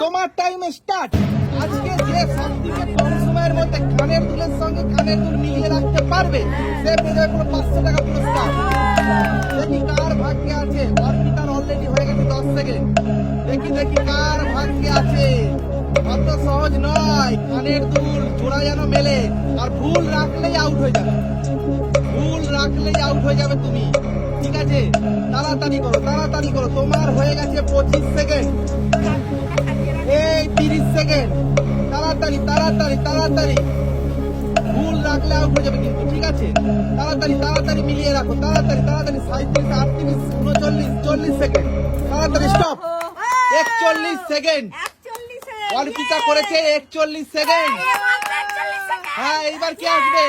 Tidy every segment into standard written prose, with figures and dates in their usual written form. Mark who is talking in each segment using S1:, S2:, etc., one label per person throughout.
S1: তোমার time start. আজকে যে সবথেকে কম সময়ের মধ্যে কানের দুলের সঙ্গে কানের দুল মিলিয়ে রাখতে পারবে সে পেয়ে যাবে পুরো 500 টাকা পুরস্কার। দেখি কার ভাগ্যে আছে। অর্পিতার অলরেডি হয়ে গেছে 10 সেকেন্ড। দেখি দেখি কার ভাগ্যে আছে। অত সহজ নয়, কানের দুল জোড়া যেন মেলে। আর ভুল রাখলেই আউট হয়ে যাবে, ভুল রাখলেই আউট হয়ে যাবে তুমি। ঠিক আছে, তাড়াতাড়ি করো তাড়াতাড়ি করো। তোমার হয়ে গেছে 25 সেকেন্ড, এই 30 সেকেন্ড। তাড়াতাড়ি তাড়াতাড়ি তাড়াতাড়ি, ভুল রাখলে আউট হয়ে যাবে কিন্তু। ঠিক আছে, তাড়াতাড়ি তাড়াতাড়ি মিলিয়ে রাখো। তাড়াতাড়ি তাড়াতাড়ি 37, 38, 39, 40 সেকেন্ড। তাড়াতাড়ি স্টপ। 41 সেকেন্ড। অর্পিতা করেছে 41 সেকেন্ড। হ্যাঁ, এইবার কি আসবে?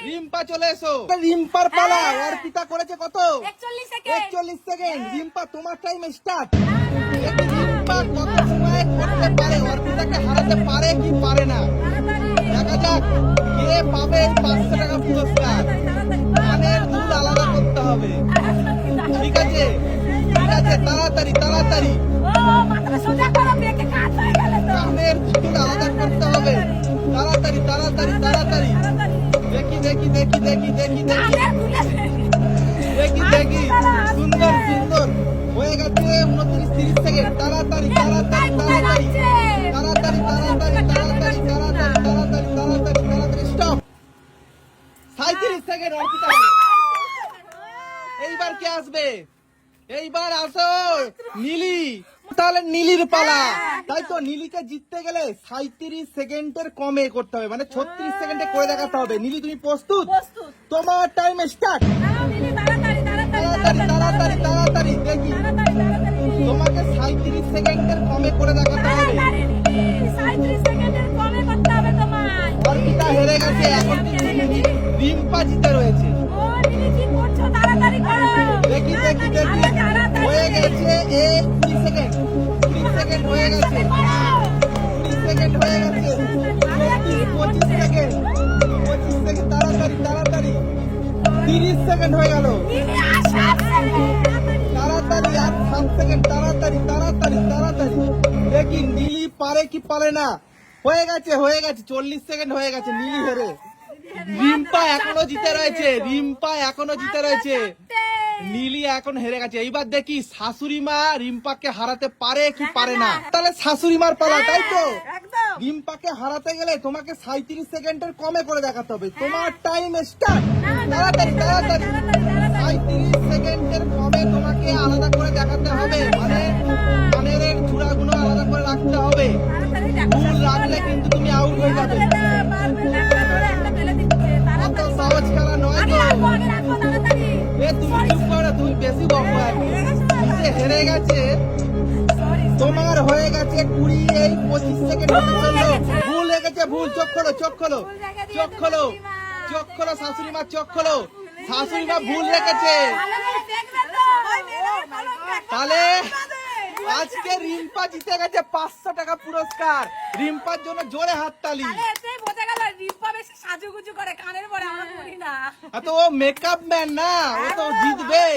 S1: রিম্পা চলে এসো। রিম্পার পালা। অর্পিতা করেছে কত? 41 সেকেন্ড। রিম্পা তোমার টাইম স্টার্ট। রিম্পা কত সময় করতে পারে, অর্পিতাকে হারাতে পারে কি পারে না, দেখা যাক কে পাবে 500 টাকা পুরস্কার। কানের দুল আলাদা করতে হবে। ঠিক আছে ঠিক আছে, তাড়াতাড়ি তাড়াতাড়ি কানের দুল আলাদা করতে হবে। তাড়াতাড়ি তাড়াতাড়ি তাড়াতাড়ি। দেখি দেখি দেখি দেখি দেখি দেখি দেখি দেখি, সুন্দর সুন্দর হয়ে গেছে 29, 30 সেকেন্ড। তাড়াতাড়ি তাড়াতাড়ি তাড়াতাড়ি তাড়াতাড়ি তাড়াতাড়ি তাড়াতাড়ি তাড়াতাড়ি তাড়াতাড়ি তাড়াতাড়ি তাড়াতাড়ি স্টপ। 37 সেকেন্ড। অর্পিতা এইবার কে আসবে? এইবার আসো নীলি। তাহলে নীলির পালা, তাই তো। নীলিকে জিততে গেলে 37 সেকেন্ডের কমে করতে হবে, মানে 36 সেকেন্ডে করে দেখাতে হবে। নীলি তুমি প্রস্তুত? তোমার টাইম স্টার্ট। তাড়াতাড়ি তাড়াতাড়ি তাড়াতাড়ি দেখি, তোমাকে 37 সেকেন্ডের কমে করে দেখাতে হবে। অর্পিতা হেরে গেছে, এখন রিম্পা জিতে রয়েছে। দেখি দেখি দেখি, হয়ে গেছে 20 সেকেন্ড। 20 সেকেন্ড হয়ে গেছে, 20 সেকেন্ড হয়ে গেছে। 25 সেকেন্ড, 25 সেকেন্ড। তাড়াতাড়ি তাড়াতাড়ি, 30 সেকেন্ড হয়ে গেল। তাড়াতাড়ি আর 7 সেকেন্ড। তাড়াতাড়ি তাড়াতাড়ি তাড়াতাড়ি দেখি নীলি পারে কি পারে না। হয়ে গেছে হয়ে গেছে, 40 সেকেন্ড হয়ে গেছে। নীলি হেরে, রিম্পা এখনো জিতে রয়েছে। রিম্পা এখনো জিতে রয়েছে, নীলি এখন হেরে গেছে। এইবার দেখি শাশুড়ি মা রিম্পাকে হারাতে পারে কি পারে না। তাহলে শাশুড়ি মার পালা, তাই তো। রিম্পাকে হারাতে গেলে তোমাকে 37 সেকেন্ডের কমে করে দেখাতে হবে। তোমার টাইম স্টার্ট। তাড়াতাড়ি তাড়াতাড়ি 37 সেকেন্ডের কমে তোমাকে আলাদা করে দেখাতে হবে, মানে কানের চূড়াগুলো আলাদা করে রাখতে হবে। ভুল রাখলে কিন্তু তুমি আউট হয়ে যাবে। অত সহজ খেলা নয় তো। তুমি চুপ করো, তুমি বেশি বকো। নিজে হেরে গেছে। তোমার হয়ে গেছে 20, এই 25 সেকেন্ড হতে চললো। ভুল হয়ে গেছে, ভুল। চোখ খোলো চোখ খোলো চোখ খোলো চোখ খোলো। শাশুড়ি মা চোখ খোলো। শাশুড়ি মা ভুল রেখেছে। তাহলে আজকে রিম্পা জিতে গেছে 500 টাকা পুরস্কার। রিম্পার জন্য জোরে হাততালি।
S2: সাজুগুজু করে কানের পরে আমরা করি না।
S1: তো ও মেকআপ ম্যান না, ও তো জিতবেই।